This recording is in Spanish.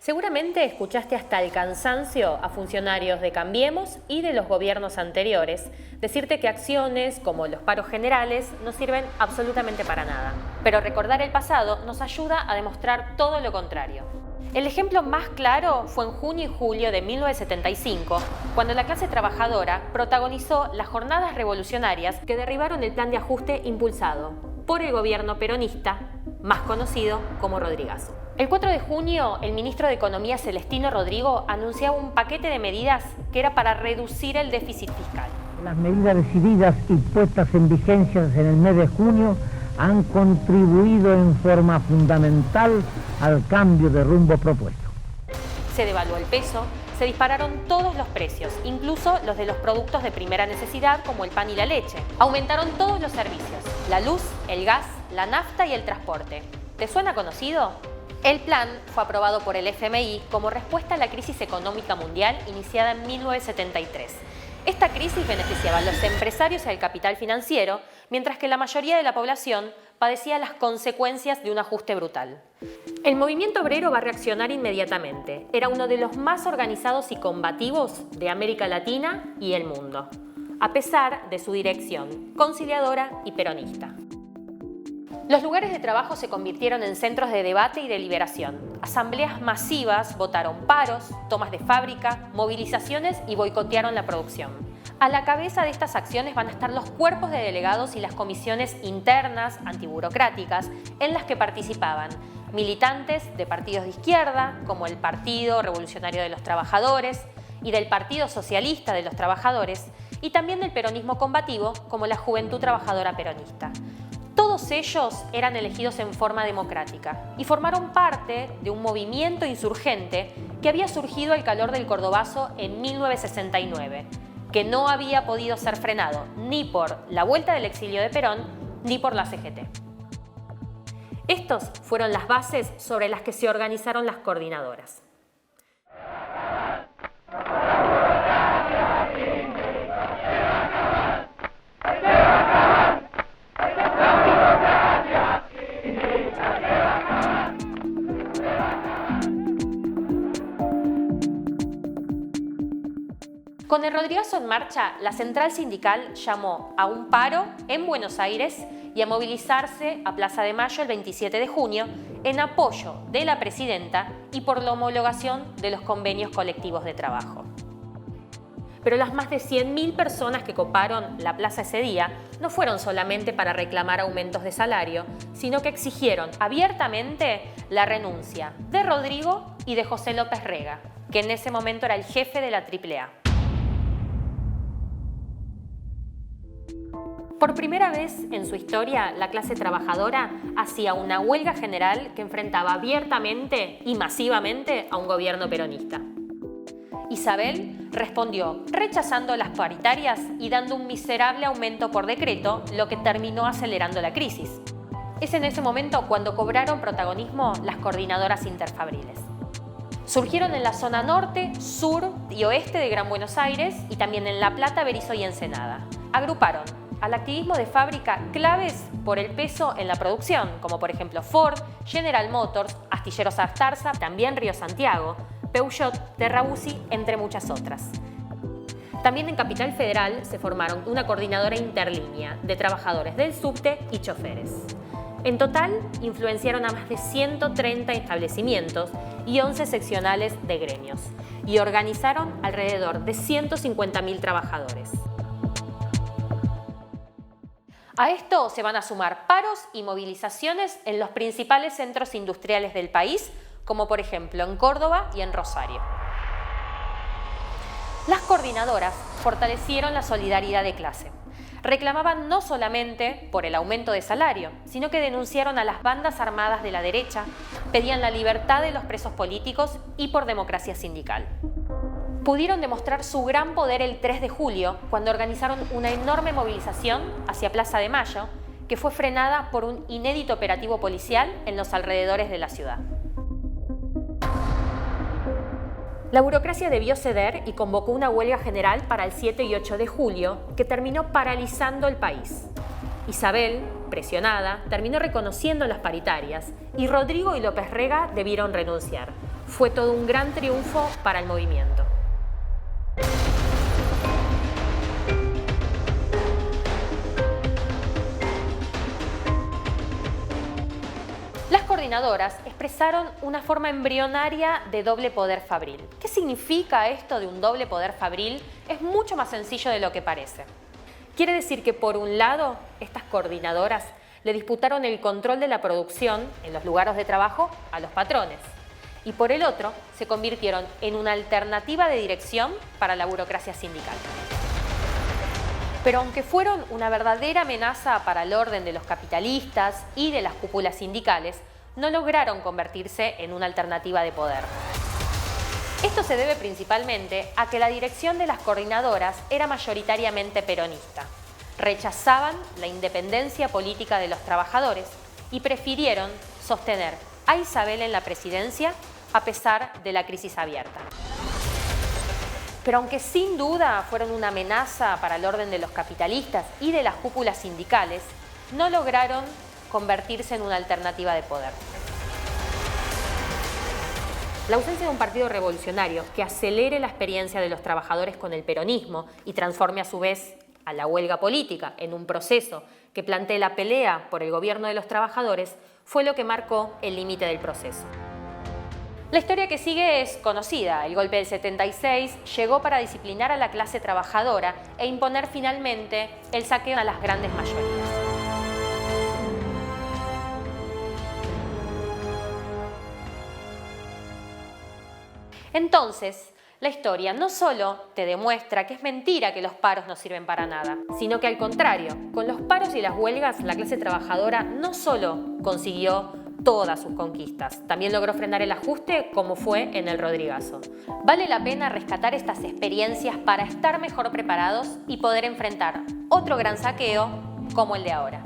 Seguramente escuchaste hasta el cansancio a funcionarios de Cambiemos y de los gobiernos anteriores decirte que acciones como los paros generales no sirven absolutamente para nada. Pero recordar el pasado nos ayuda a demostrar todo lo contrario. El ejemplo más claro fue en junio y julio de 1975, cuando la clase trabajadora protagonizó las jornadas revolucionarias que derribaron el plan de ajuste impulsado por el gobierno peronista, más conocido como Rodrigazo. El 4 de junio, el ministro de Economía Celestino Rodrigo anunciaba un paquete de medidas que era para reducir el déficit fiscal. Las medidas decididas y puestas en vigencia en el mes de junio han contribuido en forma fundamental al cambio de rumbo propuesto. Se devaluó el peso, se dispararon todos los precios, incluso los de los productos de primera necesidad como el pan y la leche. Aumentaron todos los servicios, la luz, el gas, la nafta y el transporte. ¿Te suena conocido? El plan fue aprobado por el FMI como respuesta a la crisis económica mundial iniciada en 1973. Esta crisis beneficiaba a los empresarios y al capital financiero, mientras que la mayoría de la población padecía las consecuencias de un ajuste brutal. El movimiento obrero va a reaccionar inmediatamente. Era uno de los más organizados y combativos de América Latina y el mundo, a pesar de su dirección conciliadora y peronista. Los lugares de trabajo se convirtieron en centros de debate y deliberación. Asambleas masivas votaron paros, tomas de fábrica, movilizaciones y boicotearon la producción. A la cabeza de estas acciones van a estar los cuerpos de delegados y las comisiones internas antiburocráticas en las que participaban militantes de partidos de izquierda, como el Partido Revolucionario de los Trabajadores y del Partido Socialista de los Trabajadores, y también del peronismo combativo, como la Juventud Trabajadora Peronista. Todos ellos eran elegidos en forma democrática y formaron parte de un movimiento insurgente que había surgido al calor del Cordobazo en 1969, que no había podido ser frenado ni por la vuelta del exilio de Perón ni por la CGT. Estos fueron las bases sobre las que se organizaron las coordinadoras. Con el Rodrigazo en marcha, la central sindical llamó a un paro en Buenos Aires y a movilizarse a Plaza de Mayo el 27 de junio en apoyo de la presidenta y por la homologación de los convenios colectivos de trabajo. Pero las más de 100.000 personas que coparon la plaza ese día no fueron solamente para reclamar aumentos de salario, sino que exigieron abiertamente la renuncia de Rodrigo y de José López Rega, que en ese momento era el jefe de la AAA. Por primera vez en su historia, la clase trabajadora hacía una huelga general que enfrentaba abiertamente y masivamente a un gobierno peronista. Isabel respondió rechazando las paritarias y dando un miserable aumento por decreto, lo que terminó acelerando la crisis. Es en ese momento cuando cobraron protagonismo las coordinadoras interfabriles. Surgieron en la zona norte, sur y oeste de Gran Buenos Aires y también en La Plata, Berisso y Ensenada. Agruparon al activismo de fábrica claves por el peso en la producción, como por ejemplo Ford, General Motors, Astilleros Astarza, también Río Santiago, Peugeot, Terrabusi, entre muchas otras. También en Capital Federal se formaron una coordinadora interlínea de trabajadores del subte y choferes. En total, influenciaron a más de 130 establecimientos y 11 seccionales de gremios y organizaron alrededor de 150.000 trabajadores. A esto se van a sumar paros y movilizaciones en los principales centros industriales del país, como por ejemplo en Córdoba y en Rosario. Las coordinadoras fortalecieron la solidaridad de clase. Reclamaban no solamente por el aumento de salario, sino que denunciaron a las bandas armadas de la derecha, pedían la libertad de los presos políticos y por democracia sindical. Pudieron demostrar su gran poder el 3 de julio, cuando organizaron una enorme movilización hacia Plaza de Mayo, que fue frenada por un inédito operativo policial en los alrededores de la ciudad. La burocracia debió ceder y convocó una huelga general para el 7 y 8 de julio, que terminó paralizando el país. Isabel, presionada, terminó reconociendo las paritarias y Rodrigo y López Rega debieron renunciar. Fue todo un gran triunfo para el movimiento. Las coordinadoras expresaron una forma embrionaria de doble poder fabril. ¿Qué significa esto de un doble poder fabril? Es mucho más sencillo de lo que parece. Quiere decir que, por un lado, estas coordinadoras le disputaron el control de la producción en los lugares de trabajo a los patrones, y por el otro, se convirtieron en una alternativa de dirección para la burocracia sindical. Pero aunque fueron una verdadera amenaza para el orden de los capitalistas y de las cúpulas sindicales, no lograron convertirse en una alternativa de poder. Esto se debe principalmente a que la dirección de las coordinadoras era mayoritariamente peronista. Rechazaban la independencia política de los trabajadores y prefirieron sostener a Isabel en la presidencia a pesar de la crisis abierta. Pero aunque sin duda fueron una amenaza para el orden de los capitalistas y de las cúpulas sindicales, no lograron convertirse en una alternativa de poder. La ausencia de un partido revolucionario que acelere la experiencia de los trabajadores con el peronismo y transforme a su vez a la huelga política en un proceso que plantee la pelea por el gobierno de los trabajadores fue lo que marcó el límite del proceso. La historia que sigue es conocida. El golpe del 76 llegó para disciplinar a la clase trabajadora e imponer finalmente el saqueo a las grandes mayorías. Entonces, la historia no solo te demuestra que es mentira que los paros no sirven para nada, sino que al contrario, con los paros y las huelgas, la clase trabajadora no solo consiguió todas sus conquistas, también logró frenar el ajuste como fue en el Rodrigazo. Vale la pena rescatar estas experiencias para estar mejor preparados y poder enfrentar otro gran saqueo como el de ahora.